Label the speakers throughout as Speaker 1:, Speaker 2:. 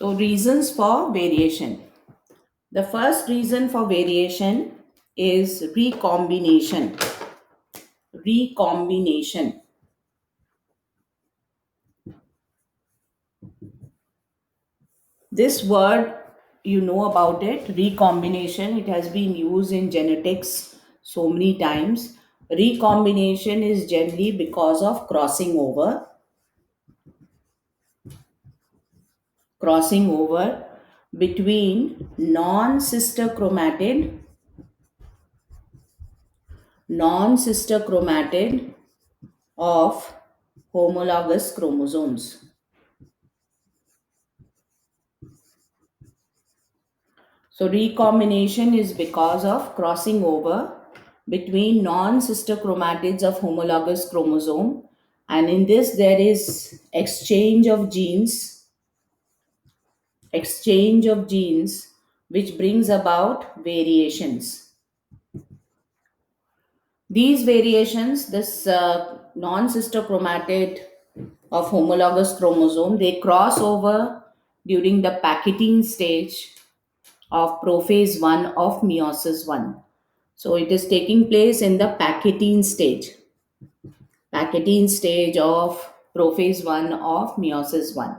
Speaker 1: So, reasons for variation. The first reason for variation is recombination. Recombination. This word, you know about it, recombination. It has been used in genetics so many times. Recombination is generally because of crossing over between non-sister chromatid of homologous chromosomes. So recombination is because of crossing over between non-sister chromatids of homologous chromosome, and in this there is exchange of genes which brings about variations. These variations, this non-sister chromatid of homologous chromosome, they cross over during the packaging stage of prophase 1 of meiosis 1. So it is taking place in the packaging stage of prophase 1 of meiosis 1.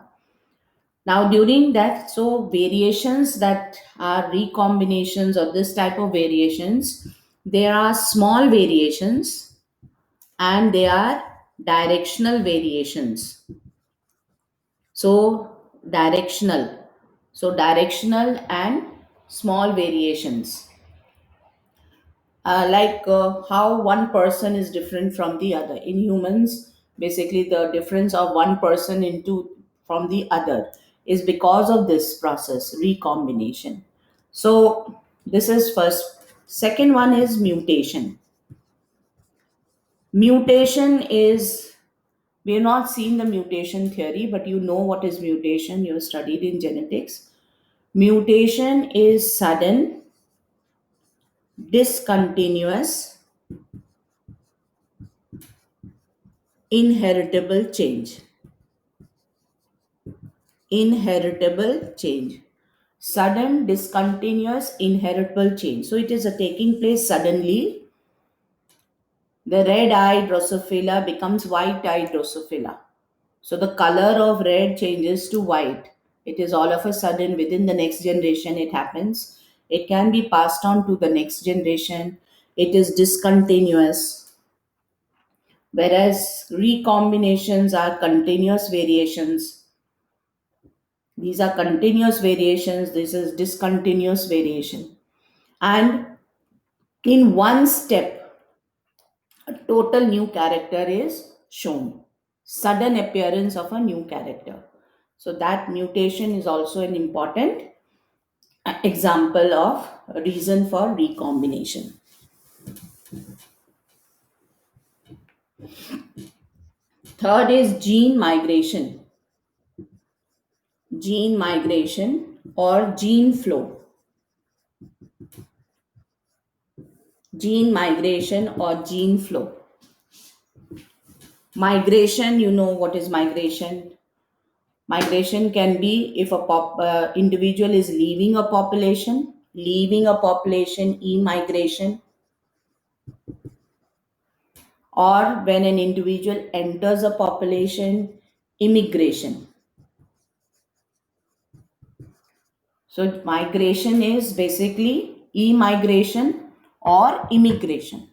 Speaker 1: Now during that, so variations that are recombinations or this type of variations, there are small variations and they are directional variations. So directional. So directional and small variations. How one person is different from the other. In humans, basically the difference of one person into from the other is because of this process, recombination. So this is first. Second one is mutation. Mutation is, we have not seen the mutation theory, but you know what is mutation. You have studied in genetics. Mutation is sudden, discontinuous, inheritable change. Inheritable change. Sudden, discontinuous, inheritable change. So it is a taking place suddenly. The red-eyed Drosophila becomes white-eyed Drosophila. So the color of red changes to white. It is all of a sudden within the next generation it happens. It can be passed on to the next generation. It is discontinuous. Whereas recombinations are continuous variations. These are continuous variations. This is discontinuous variation. And in one step, a total new character is shown. Sudden appearance of a new character. So that mutation is also an important example of a reason for recombination. Third is gene migration. Gene migration or gene flow. Gene migration or gene flow. Migration, you know what is migration. Migration can be if a individual is leaving a population, e-migration, or when an individual enters a population, immigration. So migration is basically e-migration or immigration.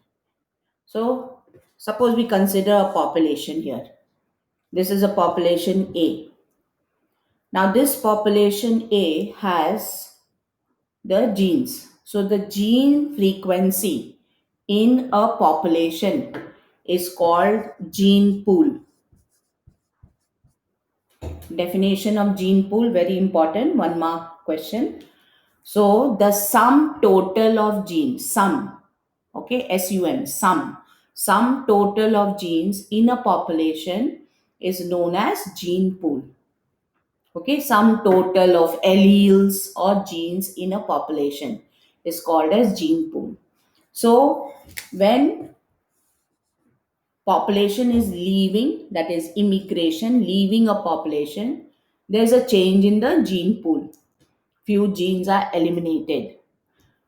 Speaker 1: So suppose we consider a population here. This is a population A. Now this population A has the genes. So the gene frequency in a population is called gene pool. Definition of gene pool, very important, 1 mark question. So the sum total of genes, okay, sum total of genes in a population is known as gene pool. Okay, sum total of alleles or genes in a population is called as gene pool. So when population is leaving, that is immigration, leaving a population, there's a change in the gene pool. Few genes are eliminated.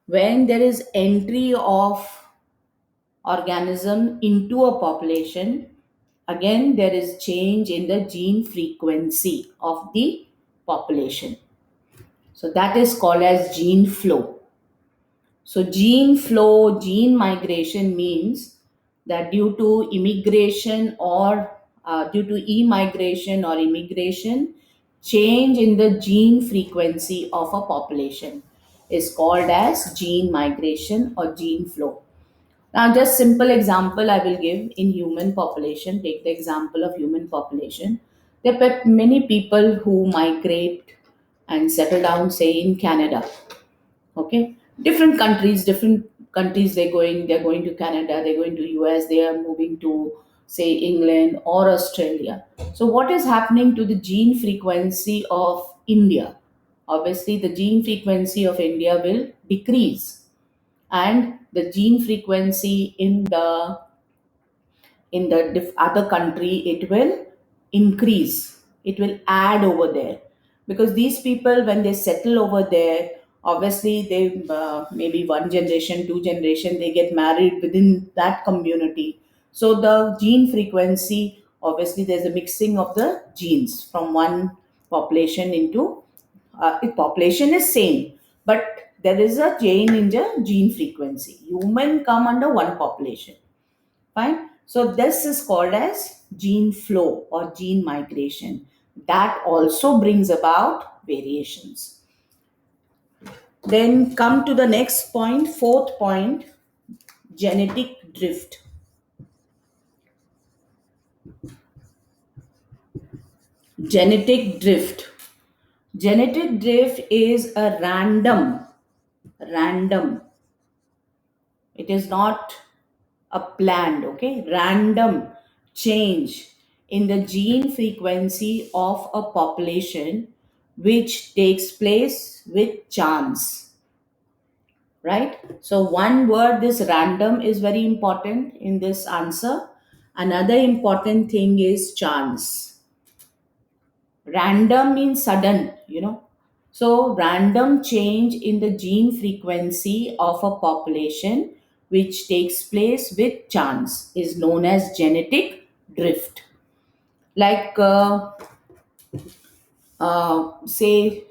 Speaker 1: When there is entry of organism into a population, again there is change in the gene frequency of the population. So that is called as gene flow. So gene flow, gene migration means that due to immigration or due to e-migration or immigration, change in the gene frequency of a population is called as gene migration or gene flow. Now, just simple example I will give in human population. Take the example of human population. There are many people who migrate and settle down, say in Canada. Okay, different countries they're going to Canada, they're going to US, they are moving to, say, England or Australia. So what is happening to the gene frequency of India? Obviously the gene frequency of India will decrease, and the gene frequency in the other country, it will increase, it will add over there, because these people when they settle over there, obviously they maybe one generation, two generation, they get married within that community. So the gene frequency, obviously there's a mixing of the genes from one population into population is same, but there is a change in the gene frequency. Human come under one population. Fine. So this is called as gene flow or gene migration. That also brings about variations. Then come to the next point, fourth point, genetic drift. Genetic drift. Genetic drift is a random. It is not a planned, okay, random change in the gene frequency of a population which takes place with chance, right? So one word, this random, is very important in this answer. Another important thing is chance. Random means sudden, so random change in the gene frequency of a population which takes place with chance is known as genetic drift. Like say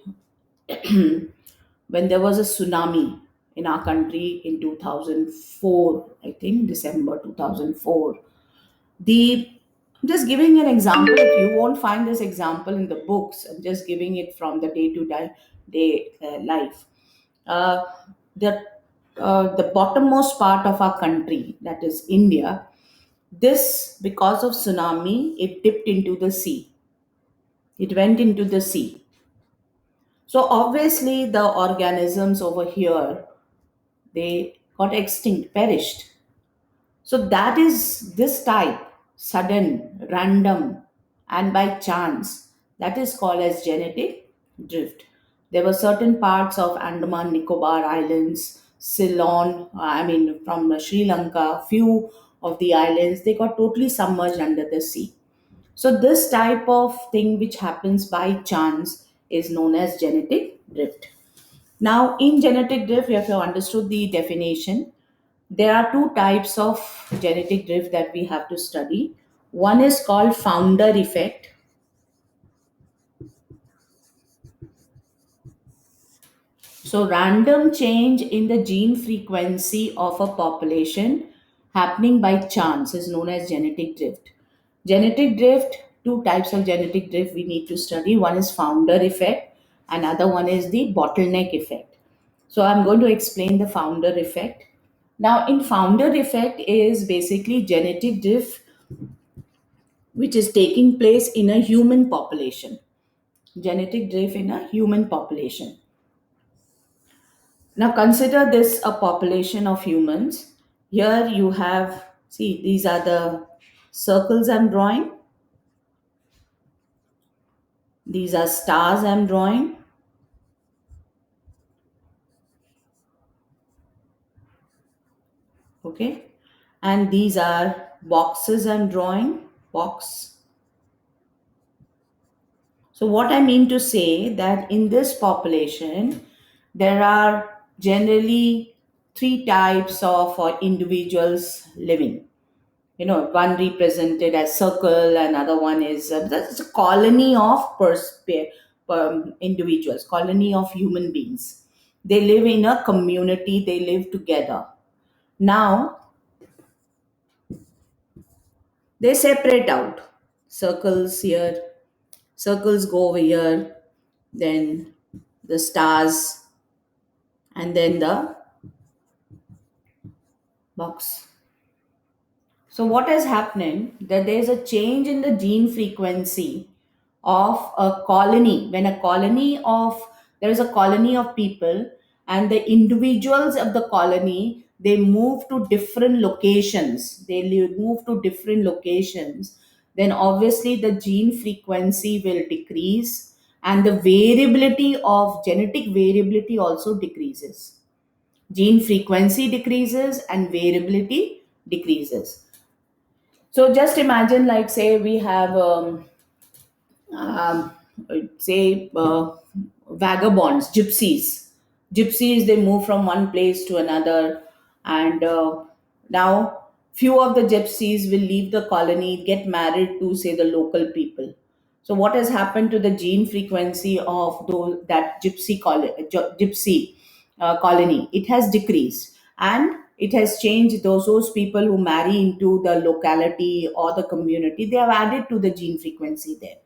Speaker 1: when there was a tsunami in our country in 2004, I think December 2004. The I'm just giving an example. You won't find this example in the books. I'm just giving it from the day to day life. Uh, the the bottommost part of our country, that is India, this, because of tsunami, it dipped into the sea. It went into the sea. So obviously the organisms over here, they got extinct, perished. So that is this type, sudden, random, and by chance. That is called as genetic drift. There were certain parts of Andaman Nicobar Islands, Ceylon, from Sri Lanka, few of the islands, they got totally submerged under the sea. So this type of thing which happens by chance is known as genetic drift. Now, in genetic drift, if you have understood the definition, there are two types of genetic drift that we have to study. One is called founder effect. So, random change in the gene frequency of a population happening by chance is known as genetic drift. Genetic drift, two types of genetic drift we need to study. One is founder effect, another one is the bottleneck effect. So, I'm going to explain the founder effect. Now, in founder effect is basically genetic drift which is taking place in a human population. Genetic drift in a human population. Now consider this a population of humans. Here you have, see, these are the circles I'm drawing. These are stars I'm drawing. Okay. And these are boxes I'm drawing. Box. So what I mean to say that in this population, there are generally three types of individuals living. One represented as circle, another one is that's a colony of individuals, colony of human beings. They live in a community, they live together. Now they separate out. Circles here, circles go over here, then the stars, and then the box. So what is happening that there is a change in the gene frequency of a colony. When a colony of there is a colony of people, and the individuals of the colony, they move to different locations, move to different locations, then obviously the gene frequency will decrease, and the variability of genetic variability also decreases. Gene frequency decreases and variability decreases. So just imagine, like, say we have, um, say, vagabonds, gypsies. They move from one place to another, and now few of the gypsies will leave the colony, get married to, say, the local people. So what has happened to the gene frequency of that gypsy colony? It has decreased, and it has changed. Those people who marry into the locality or the community, they have added to the gene frequency there.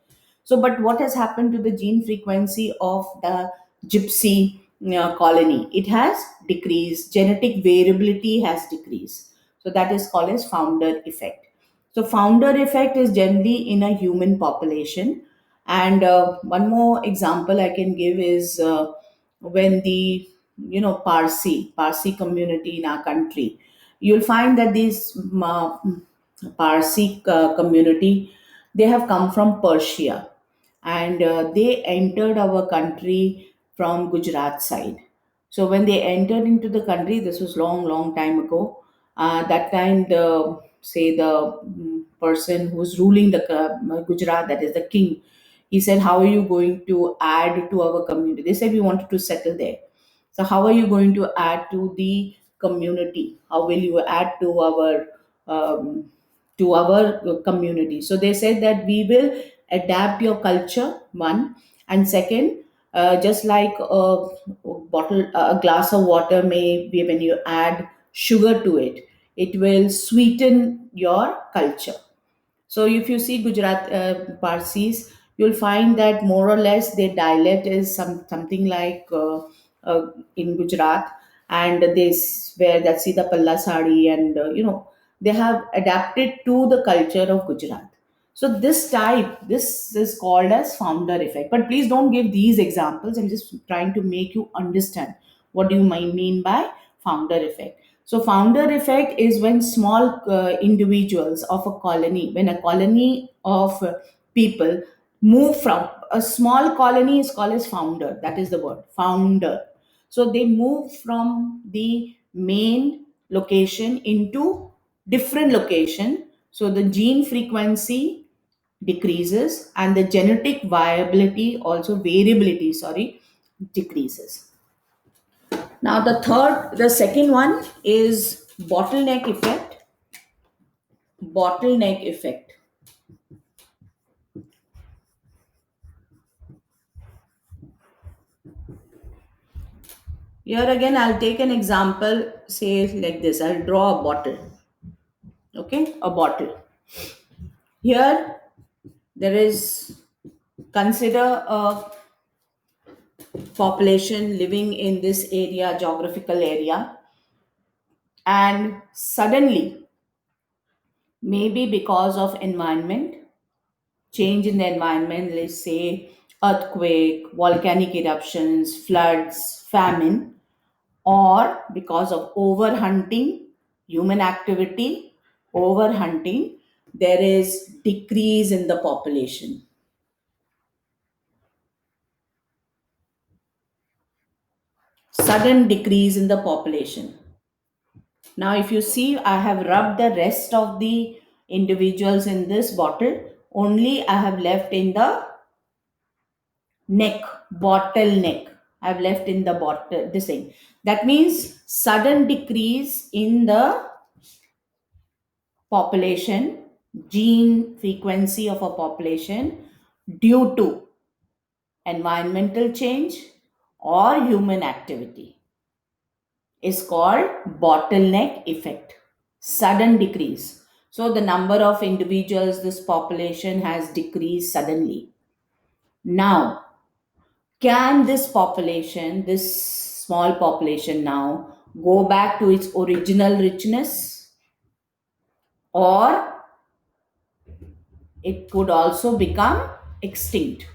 Speaker 1: So, but what has happened to the gene frequency of the gypsy colony? It has decreased. Genetic variability has decreased. So that is called as founder effect. So founder effect is generally in a human population. And one more example I can give is when the Parsi community in our country, you'll find that these Parsi community, they have come from Persia, and they entered our country from Gujarat side. So when they entered into the country, this was long, long time ago. That time, the person who's ruling the Gujarat, that is the king, he said, "How are you going to add to our community?" They said, "We wanted to settle there." So how are you going to add to the community? How will you add um, to our community? So they said that we will adapt your culture, one, and second, just like a glass of water may be, when you add sugar to it, it will sweeten your culture. So if you see Gujarat Parsis, you'll find that more or less their dialect is something like in Gujarat, and where that see the palla sari, and they have adapted to the culture of Gujarat. So this is called as founder effect. But please don't give these examples. I'm just trying to make you understand what do you might mean by founder effect. So, founder effect is when small individuals of a colony, when a colony of people move from a small colony, is called as founder. That is the word, founder. So, they move from the main location into different location. So, the gene frequency decreases, and the genetic viability, also variability, sorry, decreases. Now, the second one is bottleneck effect. Bottleneck effect. Here again, I'll take an example, say like this. I'll draw a bottle. Okay, a bottle. Here, there is, consider a population living in this area, geographical area, and suddenly, maybe because of environment, change in the environment, let's say earthquake, volcanic eruptions, floods, famine, or because of overhunting, human activity, overhunting, there is decrease in the population. Sudden decrease in the population. Now, if you see, I have rubbed the rest of the individuals in this bottle. Only I have left in the neck, bottleneck. I've left in the bottle this thing. That means sudden decrease in the population, gene frequency of a population due to environmental change or human activity is called bottleneck effect. Sudden decrease. So the number of individuals, this population has decreased suddenly. Now, can this population, this small population now, go back to its original richness, or it could also become extinct?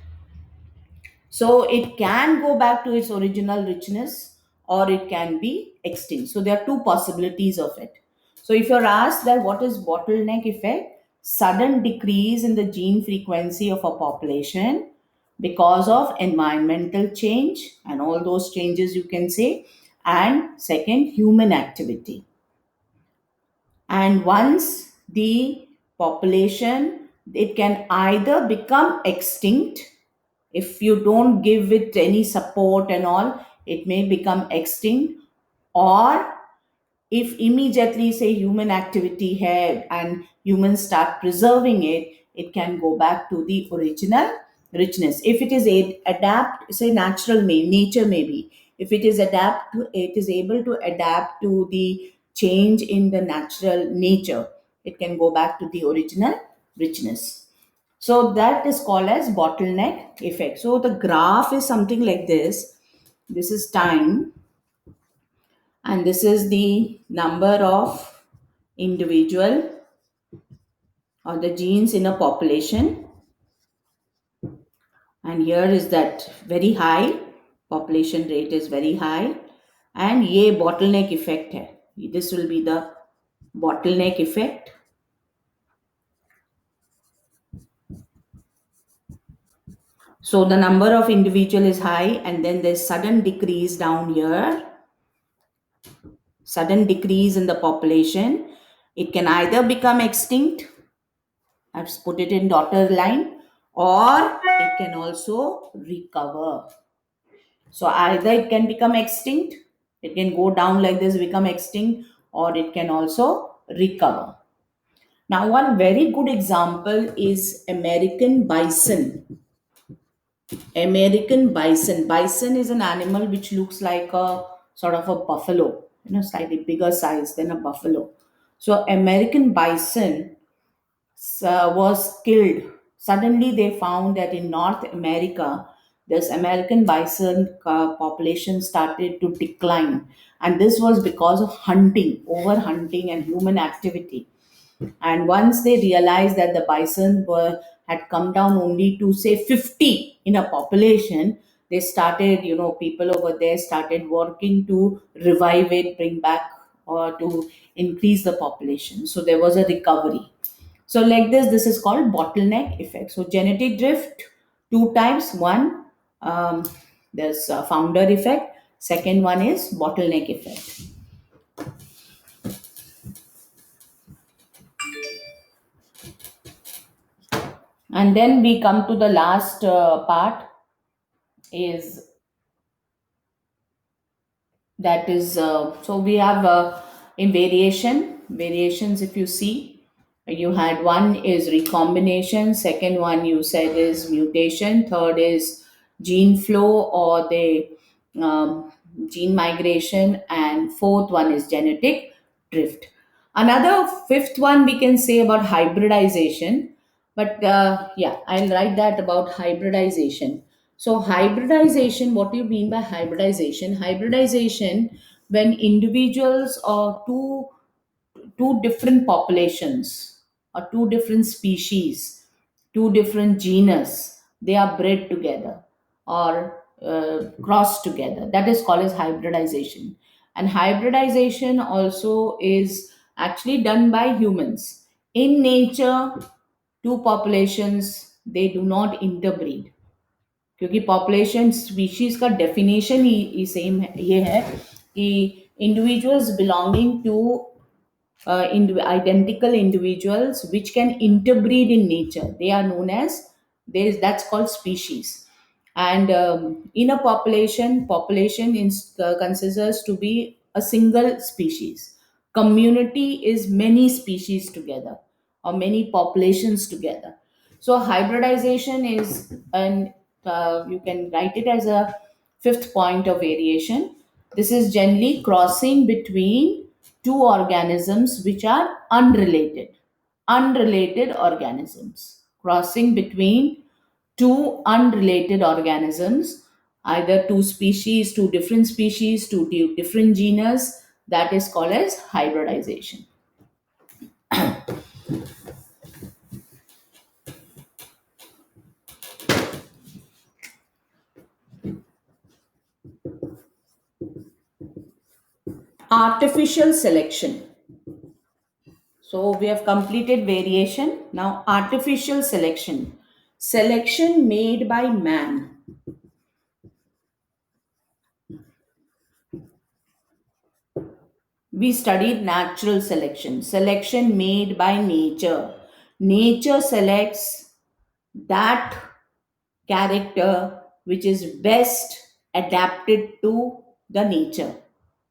Speaker 1: So it can go back to its original richness or it can be extinct. So there are two possibilities of it. So if you're asked that what is bottleneck effect, sudden decrease in the gene frequency of a population because of environmental change and all those changes you can say, and second, human activity. And once the population, it can either become extinct if you don't give it any support and all, it may become extinct, or if immediately say human activity had and humans start preserving it, it can go back to the original richness. If it is adapt, say natural nature maybe, if it is adapt to, it is able to adapt to the change in the natural nature, it can go back to the original richness. So that is called as bottleneck effect. So the graph is something like this. This is time, and this is the number of individual or the genes in a population. And here is that very high population rate is very high, and ये bottleneck effect है. This will be the bottleneck effect. So the number of individual is high, and then there's sudden decrease down here, sudden decrease in the population. It can either become extinct, I've put it in dotted line, or it can also recover. So either it can become extinct, it can go down like this, become extinct, or it can also recover. Now, one very good example is American bison. American bison. Bison is an animal which looks like a sort of a buffalo, slightly bigger size than a buffalo. So, American bison was killed. Suddenly, they found that in North America, this American bison population started to decline. And this was because of hunting, over hunting, and human activity. And once they realized that the bison were had come down only to say 50 in a population, they started, people over there started working to revive it, bring back, or to increase the population. So there was a recovery. So like this is called bottleneck effect. So genetic drift, two types. One, there's a founder effect. Second one is bottleneck effect. And then we come to the last part is that is so we have in variations. If you see, you had one is recombination, second one you said is mutation, third is gene flow or the um, gene migration, and fourth one is genetic drift. Another fifth one we can say about hybridization, but yeah, I'll write that about hybridization. So hybridization, what do you mean by hybridization? Hybridization, when individuals or two different populations or two different species, two different genus, they are bred together or crossed together. That is called as hybridization. And hybridization also is actually done by humans. In nature, two populations, they do not interbreed, क्योंकि population species का definition ही same है, ये है कि individuals belonging to identical individuals which can interbreed in nature, they are known as, that's called species. And in a population considers to be a single species. Community is many species together or many populations together. So hybridization is an you can write it as a fifth point of variation. This is generally crossing between two organisms which are unrelated organisms, crossing between two unrelated organisms, either two different species, different genus. That is called as hybridization. Artificial selection. So we have completed variation. Now, artificial selection. Selection made by man. We studied natural selection. Selection made by nature. Nature selects that character which is best adapted to the nature,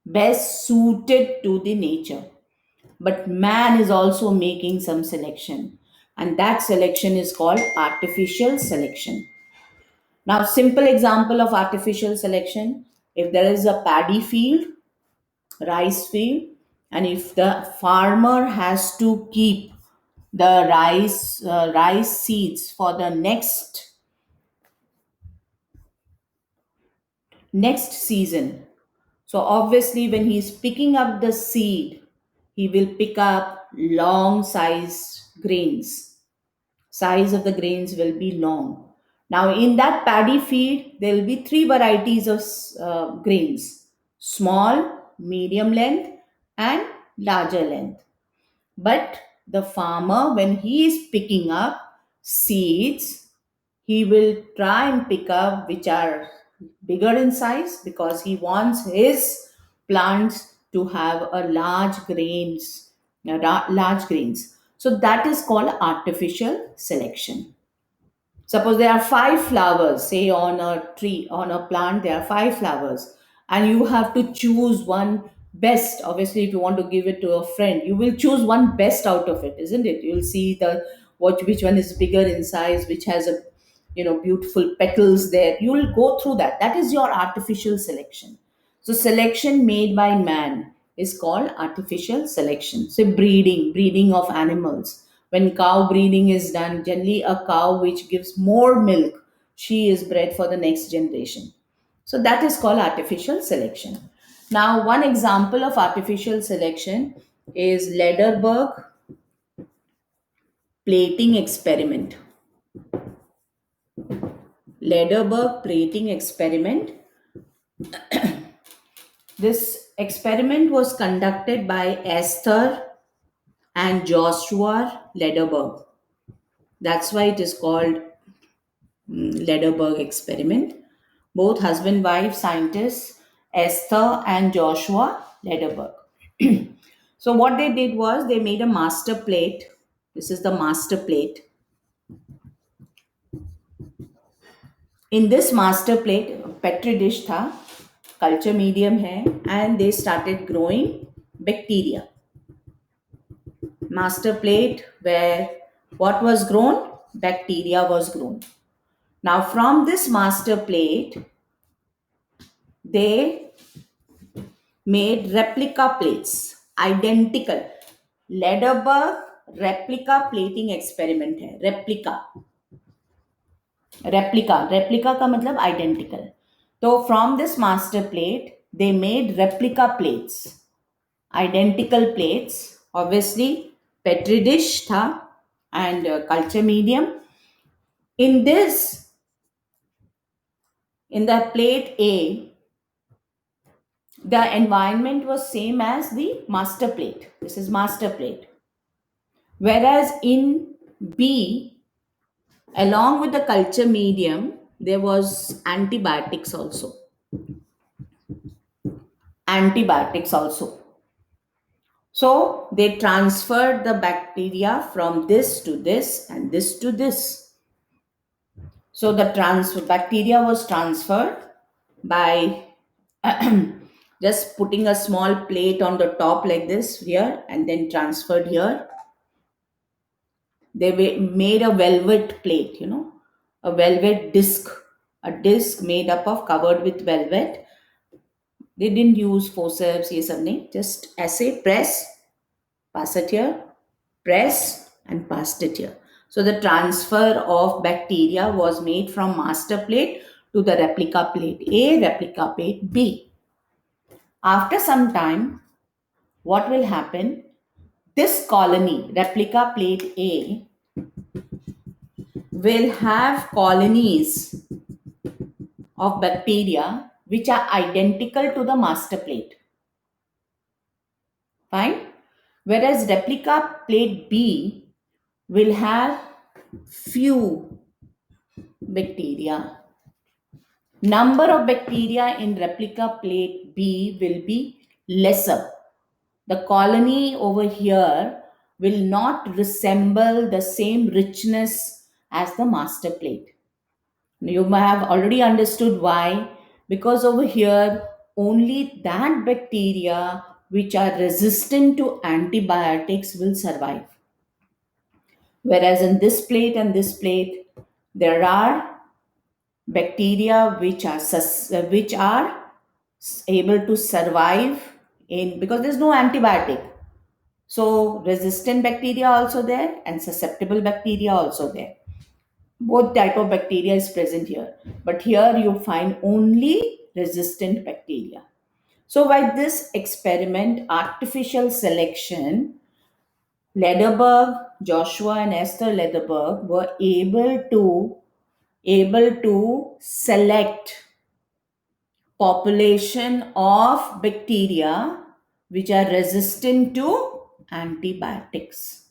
Speaker 1: best suited to the nature. But man is also making some selection, and that selection is called artificial selection. Now, simple example of artificial selection: if there is a paddy field, rice field, and if the farmer has to keep the rice seeds for the next season. So obviously, when he's picking up the seed, he will pick up long size grains. Size of the grains will be long. Now, in that paddy field, there will be three varieties of grains: small, medium length, and larger length. But the farmer, when he is picking up seeds, he will try and pick up which are bigger in size, because he wants his plants to have a large grains. So that is called artificial selection. Suppose there are five flowers, say on a tree, on a plant, there are five flowers, and you have to choose one best. Obviously, if you want to give it to a friend, you will choose one best out of it, isn't it? You'll see the which one is bigger in size, which has a beautiful petals there. You will go through that. That is your artificial selection. So selection made by man is called artificial selection. So breeding of animals. When cow breeding is done, generally a cow which gives more milk, she is bred for the next generation. So that is called artificial selection. Now, one example of artificial selection is Lederberg plating experiment. Lederberg plating experiment. This experiment was conducted by Esther and Joshua Lederberg. That's why it is called Lederberg experiment. Both husband wife scientists, Esther and Joshua Lederberg. So what they did was they made a master plate. This is the master plate. In this master plate, petri dish था, culture medium है, and they started growing bacteria. Master plate where what was grown? Bacteria was grown. Now from this master plate, they made replica plates, identical. Lederberg replica plating experiment है, replica का मतलब identical. तो from this master plate they made replica plates, identical plates. Obviously petri dish था and culture medium. In this, in the plate A, the environment was same as the master plate. This is master plate. Whereas in B, along with the culture medium, there was antibiotics also. Antibiotics also. So they transferred the bacteria from this to this and this to this. So the bacteria was transferred by just putting a small plate on the top like this here and then transferred here. They made a velvet plate, a velvet disc, a disc made up of covered with velvet. They didn't use forceps, ये सब नहीं, just ऐसे press, pass it here, press and passed it here. So the transfer of bacteria was made from master plate to the replica plate A, replica plate B. After some time, what will happen? This colony, replica plate A, will have colonies of bacteria which are identical to the master plate. Fine. Whereas replica plate B will have few bacteria. Number of bacteria in replica plate B will be lesser. The colony over here will not resemble the same richness as the master plate. You may have already understood why. Because over here, only that bacteria which are resistant to antibiotics will survive. Whereas in this plate and this plate, there are bacteria which are able to survive in, because there's no antibiotic. So resistant bacteria also there and susceptible bacteria also there. Both type of bacteria is present here, but here you find only resistant bacteria. So by this experiment, artificial selection, Lederberg, Joshua and Esther Lederberg were able to select population of bacteria which are resistant to antibiotics.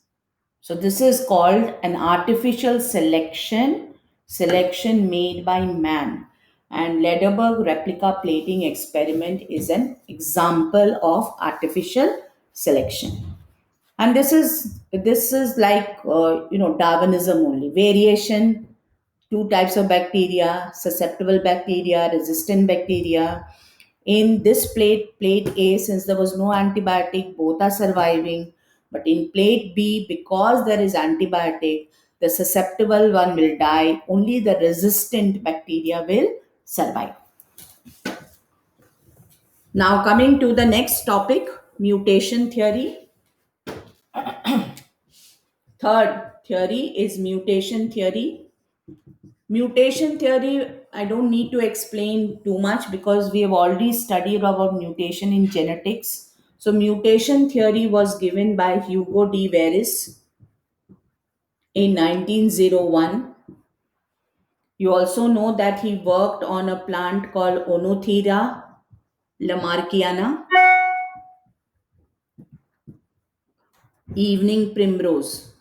Speaker 1: So this is called an artificial selection made by man. And Lederberg replica plating experiment is an example of artificial selection. And this is like Darwinism only. Variation, two types of bacteria, susceptible bacteria, resistant bacteria. In this plate A, since there was no antibiotic, both are surviving. But in plate B, because there is antibiotic, the susceptible one will die. Only the resistant bacteria will survive. Now, coming to the next topic, mutation theory. Third theory is mutation theory. Mutation theory, I don't need to explain too much because we have already studied about mutation in genetics. So, mutation theory was given by Hugo de Veris in 1901. You also know that he worked on a plant called Onothera lamarckiana, evening primrose.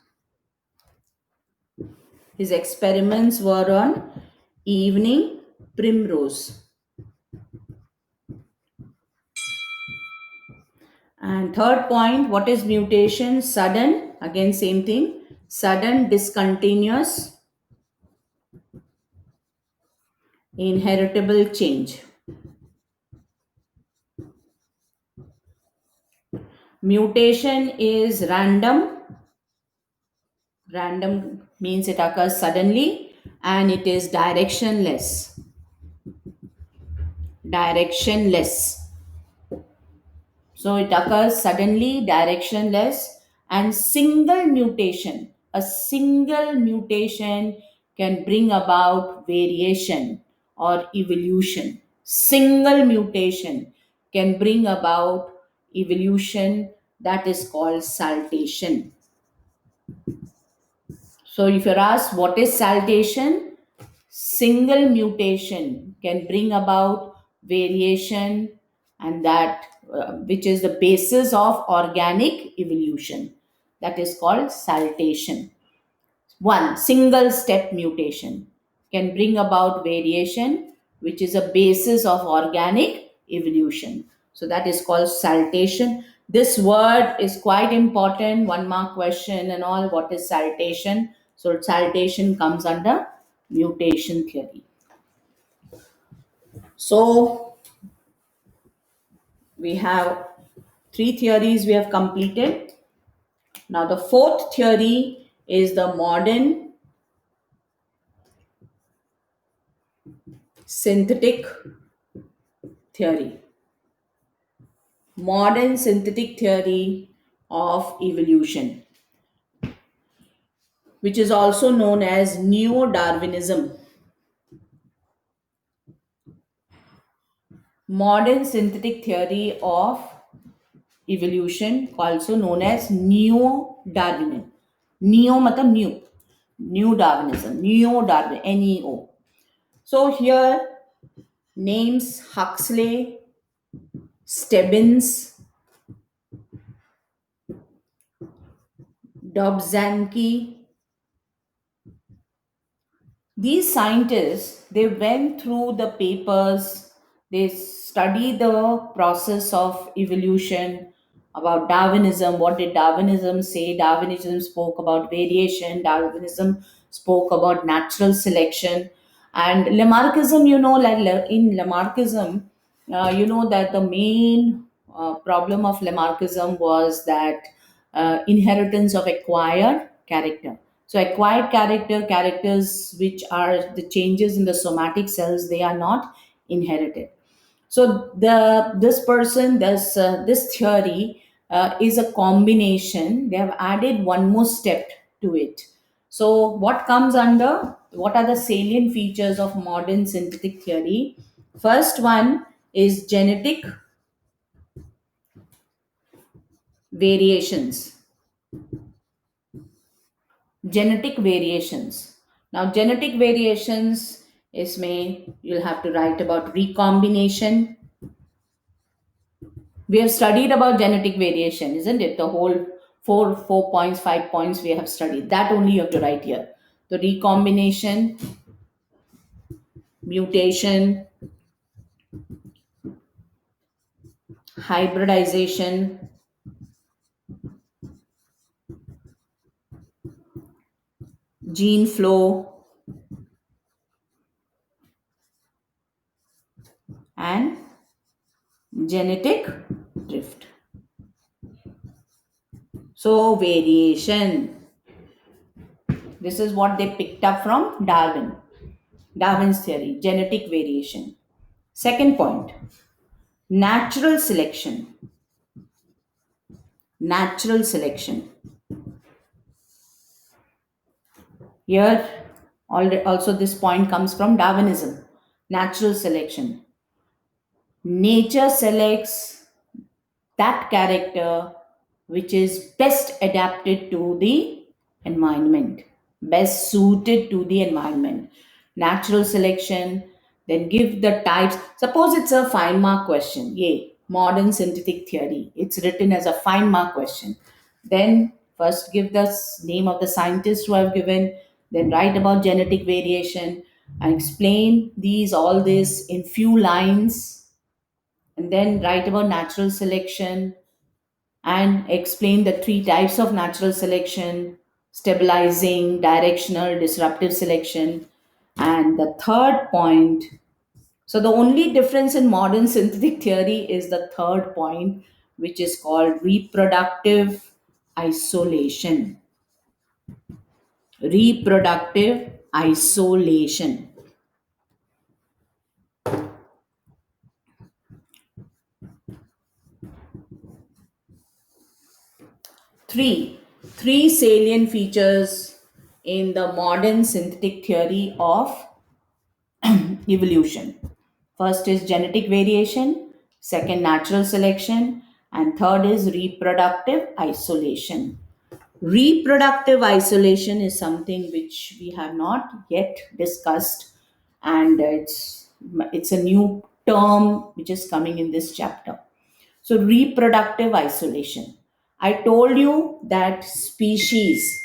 Speaker 1: His experiments were on evening primrose. And third point, what is mutation? Sudden, again same thing, sudden discontinuous inheritable change. Mutation is random. Random means it occurs suddenly, and it is directionless. Directionless. So it occurs suddenly, directionless, and single mutation. A single mutation can bring about variation or evolution. Single mutation can bring about evolution, that is called saltation. So if you're asked what is saltation, single mutation can bring about variation, and that which is the basis of organic evolution, that is called saltation. One single step mutation can bring about variation which is a basis of organic evolution, so that is called saltation. This word is quite important, one mark question and all. What is saltation? So saltation comes under mutation theory. So we have three theories we have completed. Now the fourth theory is the modern synthetic theory. Modern synthetic theory of evolution, which is also known as Neo Darwinism. Modern synthetic theory of evolution, also known as Neo Darwinism. Neo matlab new. New Darwinism. Neo Darwin. NEO. So here names Huxley, Stebbins, Dobzhansky. These scientists, they went through the papers, they studied the process of evolution, about Darwinism. What did Darwinism say? Darwinism spoke about variation, Darwinism spoke about natural selection. And Lamarckism, like in Lamarckism, that the main problem of Lamarckism was that inheritance of acquired character. So acquired characters which are the changes in the somatic cells, they are not inherited. So this theory is a combination. They have added one more step to it. So what are the salient features of modern synthetic theory? First one is variations. Genetic variations. Now, genetic variations is may you'll have to write about recombination. We have studied about genetic variation, isn't it? The whole four points, 5 points we have studied. That only you have to write here. The recombination, mutation, hybridization, gene flow, and genetic drift. So variation. This is what they picked up from Darwin's theory, genetic variation. Second point, natural selection. Natural selection. Here, also this point comes from Darwinism. Natural selection. Nature selects that character which is best adapted to the environment, best suited to the environment. Natural selection, then give the types. Suppose it's a 5 mark question. Yay, modern synthetic theory. It's written as a 5 mark question. Then first give the name of the scientist who I've given, then write about genetic variation and explain all this in few lines, and then write about natural selection and explain the three types of natural selection: stabilizing, directional, disruptive selection. And the third point, so the only difference in modern synthetic theory is the third point, which is called reproductive isolation. Reproductive isolation. Three salient features in the modern synthetic theory of evolution. First is genetic variation, second, natural selection, and third is reproductive isolation. Reproductive isolation is something which we have not yet discussed, and it's a new term which is coming in this chapter. So, reproductive isolation. I told you that species,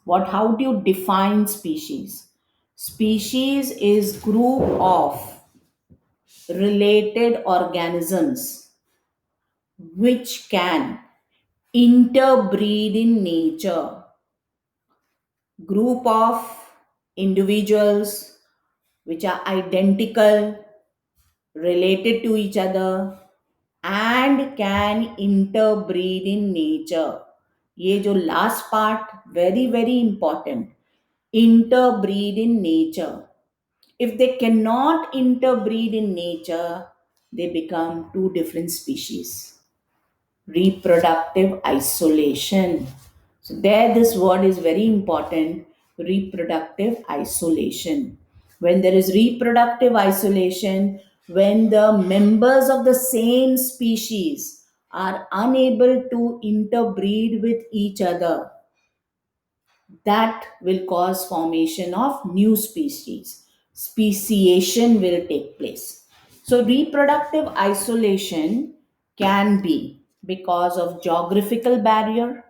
Speaker 1: what how do you define species? Species is group of related organisms which can interbreed in nature. group of individuals which are identical, related to each other, and can interbreed in nature. ये जो last part very very important, interbreed in nature. If they cannot interbreed in nature, they become two different species. Reproductive isolation. So, there this word is very important, reproductive isolation. When there is reproductive isolation, when the members of the same species are unable to interbreed with each other, that will cause formation of new species. Speciation will take place. So reproductive isolation can be because of geographical barrier,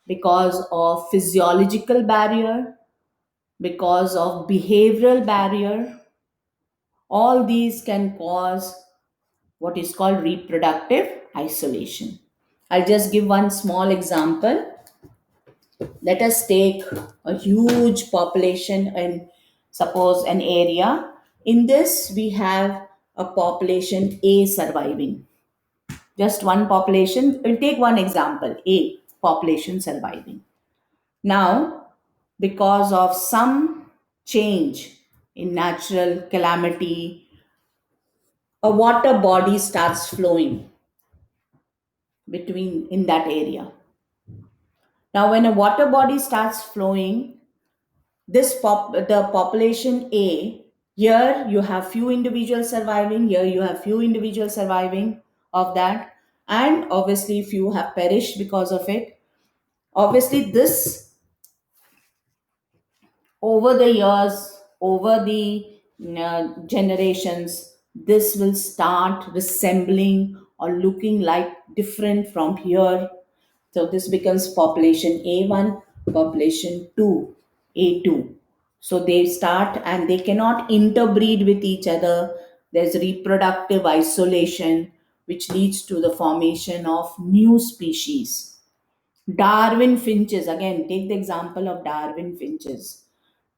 Speaker 1: because of physiological barrier, because of behavioral barrier. All these can cause what is called reproductive isolation. I'll just give one small example. Let us take a huge population and suppose an area. In this, we have a population A surviving. Just one population. We'll take one example A population surviving. Now, because of some change in natural calamity, a water body starts flowing between in that area. Now, when a water body starts flowing, the population A, here you have few individuals surviving, here you have few individuals surviving of that, and obviously few have perished because of it. Obviously, this over the years, over the generations, this will start resembling or looking like different from here. So this becomes population A1, population 2, A2. So they start and they cannot interbreed with each other. There's reproductive isolation, which leads to the formation of new species. Darwin finches, again, take the example of Darwin finches.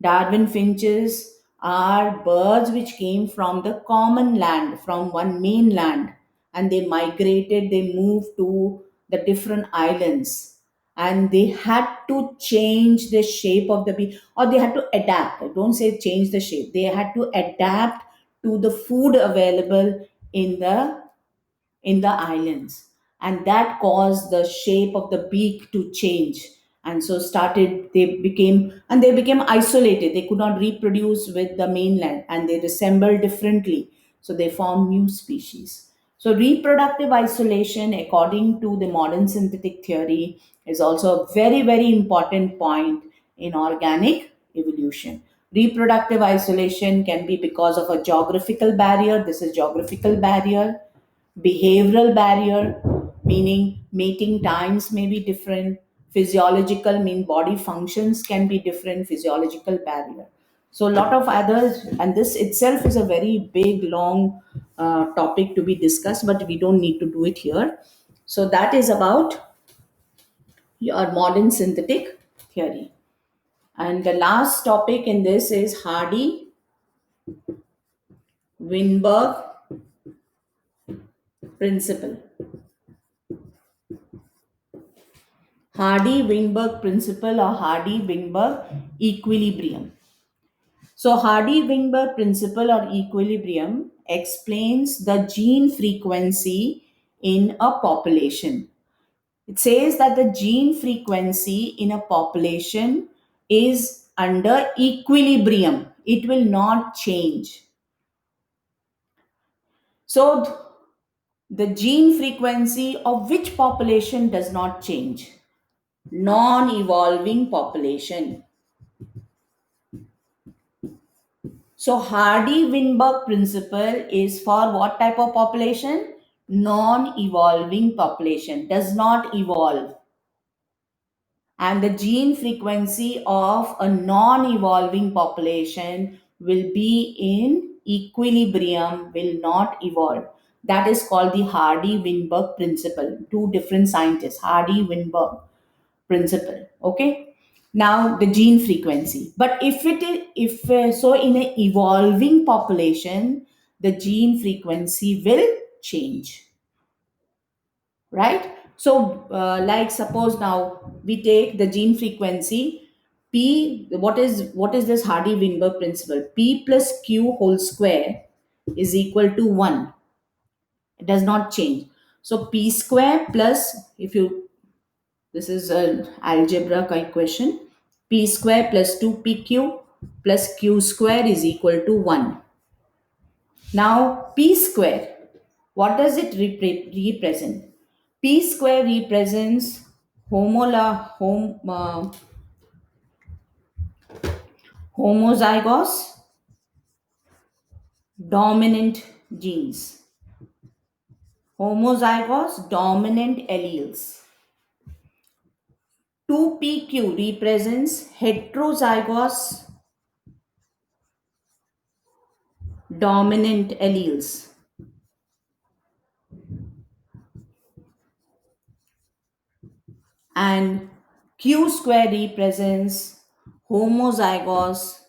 Speaker 1: Darwin finches are birds which came from the common land, from one mainland, and they migrated, they moved to the different islands, and they had to change the shape of the beak, or they had to adapt. I don't say change the shape, they had to adapt to the food available in the islands, and that caused the shape of the beak to change, and so started they became isolated. They could not reproduce with the mainland and they resembled differently, so they formed new species. So reproductive isolation, according to the modern synthetic theory, is also a very very important point in organic evolution. Reproductive isolation can be because of a geographical barrier. This is geographical barrier. Behavioral barrier, meaning mating times may be different. Physiological, mean body functions can be different. Physiological barrier. So a lot of others, and this itself is a very big long topic to be discussed, but we don't need to do it here. So that is about your modern synthetic theory. And the last topic in this is Hardy Weinberg principle. Hardy Weinberg principle or Hardy Weinberg equilibrium. So, Hardy Weinberg principle or equilibrium explains the gene frequency in a population. It says that the gene frequency in a population is under equilibrium, it will not change. So, the gene frequency of which population does not change? Non evolving population. So Hardy-Weinberg principle is for what type of population? Non-evolving population, does not evolve. And the gene frequency of a non-evolving population will be in equilibrium, will not evolve. That is called the Hardy-Weinberg principle. Two different scientists, Hardy-Weinberg principle. Okay. Now the gene frequency. But if it is, if so, in an evolving population, the gene frequency will change, right? So, like suppose now we take the gene frequency p. What is this Hardy-Weinberg principle? P plus q whole square is equal to 1. It does not change. So p square plus, if you, this is an algebra equation, p square plus 2pq plus q square is equal to 1. Now p square, what does it represent? P square represents homozygous dominant genes, homozygous dominant alleles. 2pq represents heterozygous dominant alleles, and q square represents homozygous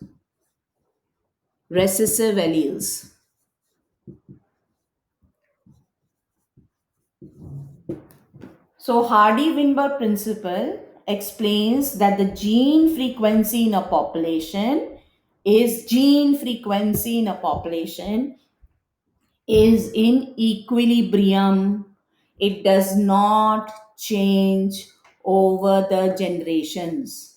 Speaker 1: recessive alleles. So Hardy-Weinberg principle explains that the gene frequency in a population is in equilibrium. It does not change over the generations.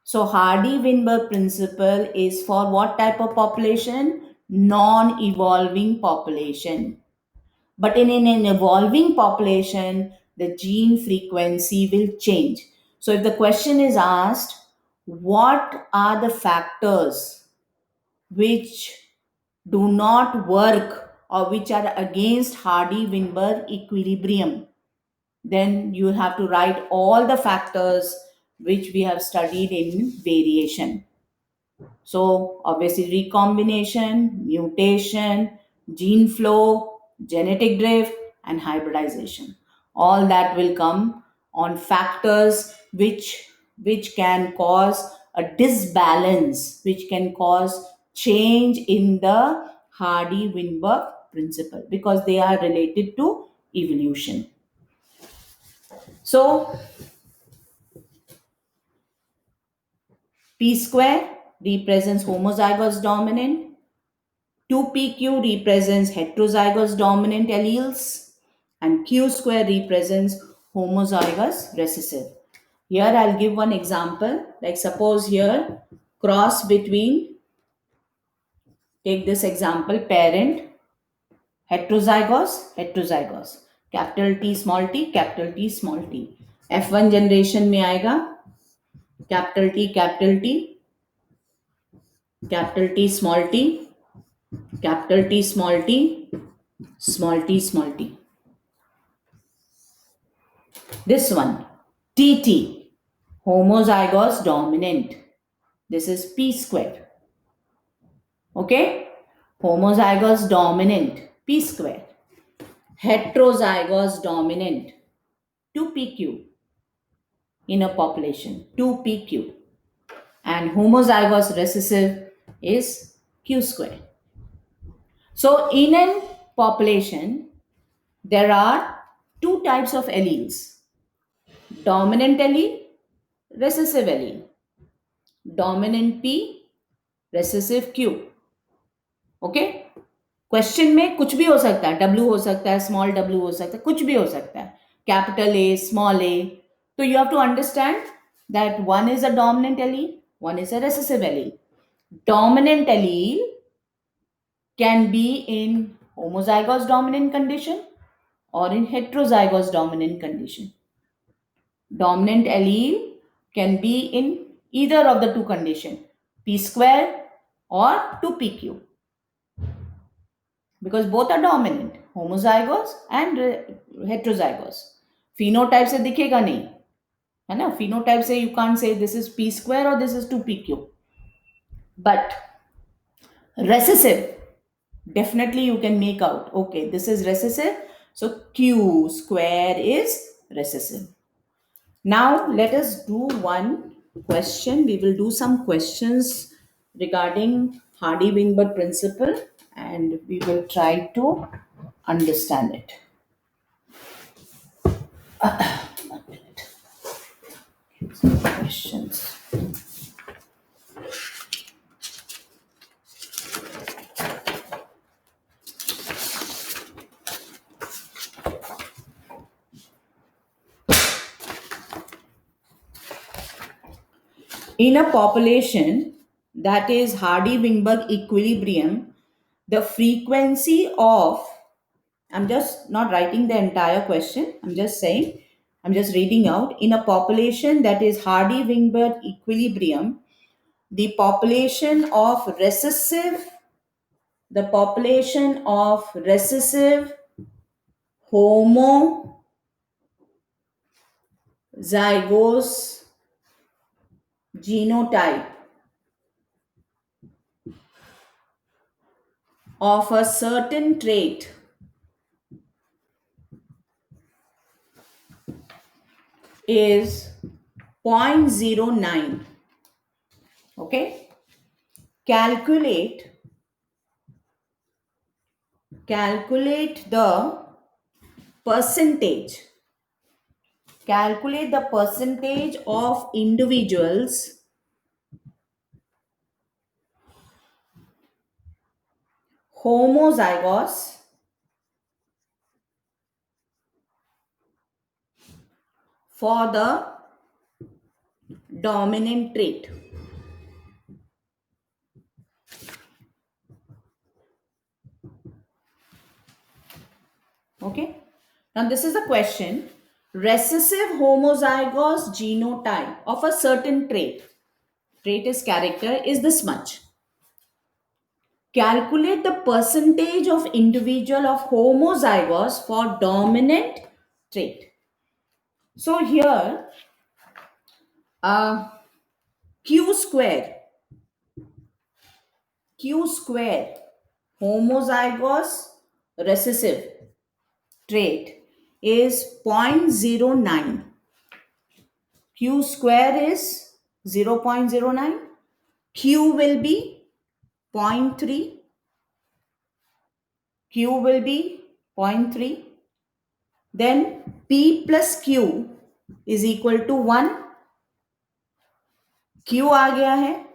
Speaker 1: So Hardy-Weinberg principle is for what type of population? Non-evolving population. But in an evolving population, the gene frequency will change. So if the question is asked, what are the factors which do not work or which are against Hardy-Weinberg equilibrium? Then you have to write all the factors which we have studied in variation. So obviously recombination, mutation, gene flow, genetic drift, and hybridization. All that will come on factors which can cause a disbalance, which can cause change in the Hardy-Weinberg principle, because they are related to evolution. So P square represents homozygous dominant, 2pq represents heterozygous dominant alleles, and q square represents homozygous recessive. Here I'll give one example. Like suppose here, cross between, take this example, parent, heterozygous, capital T small t, capital T small t. F1 generation में आएगा capital T, capital T, capital T small t, capital T small t, small t small t. This one, TT, homozygous dominant. This is P square. Okay? Homozygous dominant, P square. Heterozygous dominant, 2pq in a population, 2pq. And homozygous recessive is q square. So in a population, there are two types of alleles: dominant allele, recessive allele. Dominant P, recessive Q. Okay, question में कुछ भी हो सकता है, W हो सकता है, small w हो सकता है, कुछ भी हो सकता है, कैपिटल ए, स्मॉल ए. तो you have to understand that one is a dominant allele, one is a recessive allele. Dominant allele can be in homozygous dominant condition or in heterozygous dominant condition. Dominant allele can be in either of the two condition, p square or 2pq, because both are dominant, homozygous and heterozygous. Phenotype से दिखेगा नहीं, है ना? Phenotype से you can't say this is p square or this is 2pq. But recessive, definitely you can make out, okay, this is recessive, so q square is recessive. Now, let us do one question. We will do some questions regarding Hardy-Wingberg principle and we will try to understand it. 1 minute. Some questions. In a population that is Hardy-Wingberg equilibrium, the frequency of, I'm just not writing the entire question, I'm just saying, I'm just reading out. In a population that is Hardy-Wingberg equilibrium, the population of recessive homozygous genotype of a certain trait is 0.09. Okay, calculate the percentage calculate the percentage of individuals homozygous for the dominant trait. Okay, now this is the question. Recessive homozygous genotype of a certain trait is character is this much. Calculate the percentage of individual of homozygous for dominant trait. So here, uh, q square q square homozygous recessive trait is 0.09. Q square is 0.09. Q will be zero point 0.3. Q will be zero point 0.3. Then P plus Q is equal to 1. Q आ गया है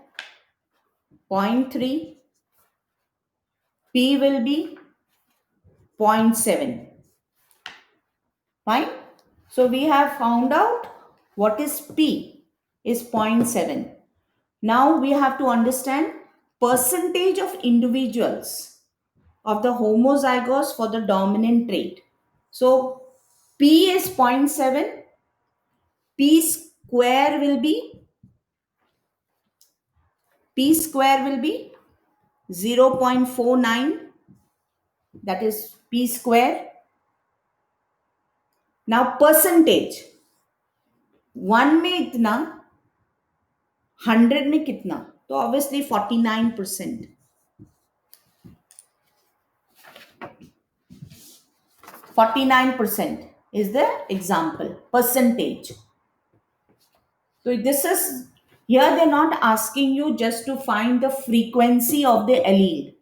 Speaker 1: 0.3. P will be 0.7. Fine. So we have found out what is P is 0.7. Now we have to understand percentage of individuals of the homozygous for the dominant trait. So P is 0.7. P square will be P square will be 0.49. That is P square. Now percentage 1 में इतना 100 में कितना तो obviously 49%. 49% is the example percentage. So this is, here they're not asking you just to find the frequency of the allele,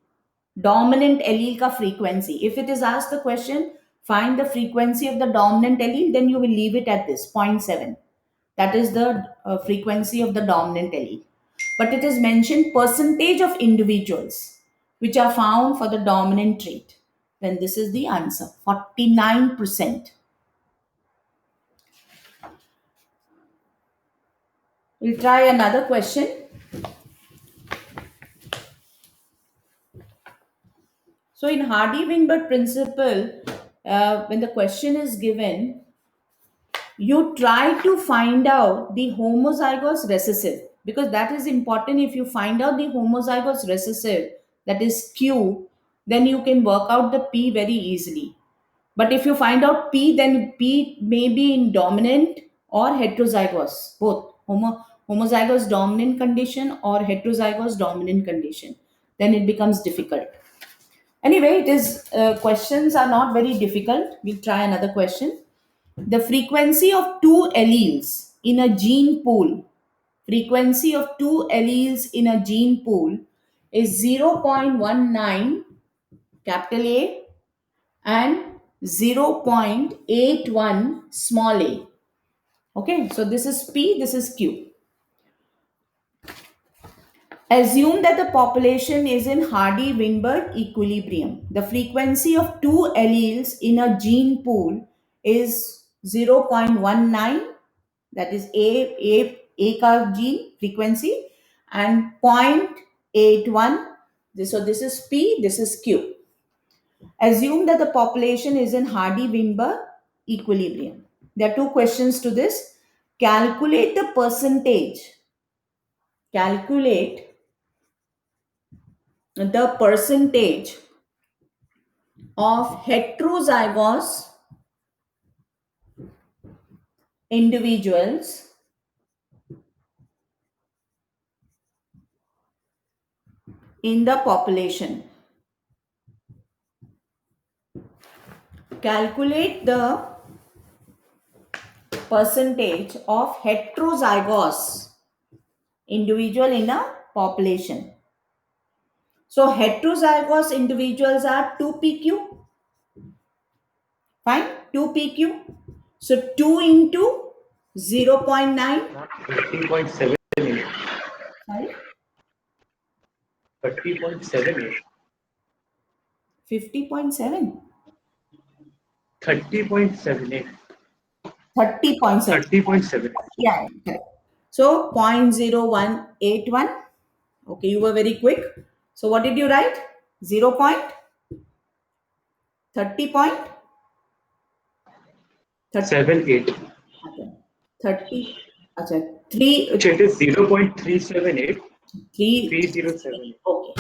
Speaker 1: dominant allele ka frequency. If it is asked the question, find the frequency of the dominant allele, then you will leave it at this 0.7. That is the frequency of the dominant allele. But it is mentioned percentage of individuals which are found for the dominant trait. Then this is the answer, 49%. We'll try another question. So in Hardy-Wingberg principle, when the question is given, you try to find out the homozygous recessive because that is important. If you find out the homozygous recessive, that is Q, then you can work out the P very easily. But if you find out P, then P may be in dominant or heterozygous, both homozygous dominant condition or heterozygous dominant condition. Then it becomes difficult. Anyway, it is questions are not very difficult. We'll try another question. The frequency of two alleles in a gene pool, frequency of two alleles in a gene pool is 0.19 capital A and 0.81 small a. Okay, so this is P, this is Q. Assume that the population is in Hardy-Weinberg equilibrium. The frequency of two alleles in a gene pool is 0.19, that is A ka gene frequency, and 0.81. So this is P, this is Q. Assume that the population is in Hardy-Weinberg equilibrium. There are two questions to this. Calculate the percentage. Calculate the percentage of heterozygous individuals in the population. Calculate the percentage of heterozygous individual in a population. So heterozygous individuals are 2pq. Fine, 2pq. So 2 into 0.9.
Speaker 2: Not 30.78.
Speaker 1: Sorry?
Speaker 2: 30.78.
Speaker 1: 50.7.
Speaker 2: 30.78.
Speaker 1: 30.7.
Speaker 2: 30.7.
Speaker 1: Yeah, correct. So 0.0181. Okay, you were very quick. So what did you write? 0.30 point?
Speaker 2: 78.
Speaker 1: Okay. 30. Okay. 3.
Speaker 2: It is 0.378.
Speaker 1: 3.
Speaker 2: 3078.
Speaker 1: Okay.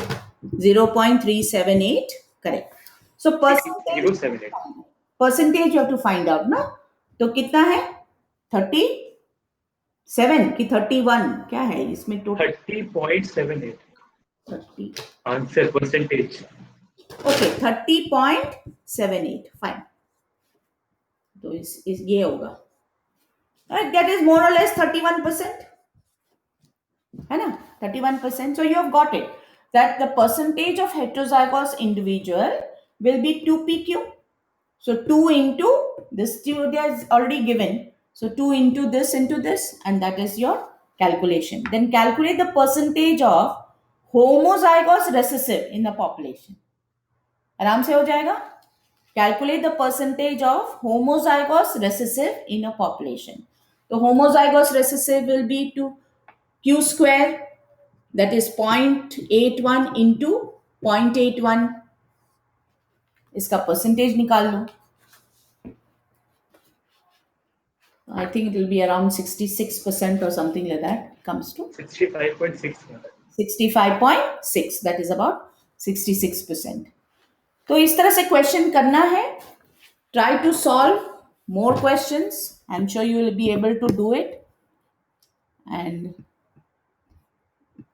Speaker 1: 0.378. Correct. So percentage
Speaker 2: 078.
Speaker 1: you have to find out ना. तो कितना है 37 कि 31 क्या है इसमें total
Speaker 2: 30.78.
Speaker 1: 30
Speaker 2: Answer percentage.
Speaker 1: Okay 30.78 fine तो इस ये होगा दैट इज मोर और लेस 31% है ना 31%. So you have got it that the percentage of heterozygous individual will be 2pq. So 2 into this, there is already given. So 2 into this, and that is your calculation. Then calculate the percentage of homozygous recessive in the population. आराम से हो जाएगा. Calculate the percentage of homozygous recessive in a population. The homozygous recessive will be to q square, that is 0.81 into 0.81. इसका percentage निकाल लो. I think it will be around 66% or something like that. It comes to
Speaker 2: 65.6.
Speaker 1: 65.6. That is about 66%. तो इस तरह से question करना है. Try to solve more questions. I'm sure you will be able to do it. And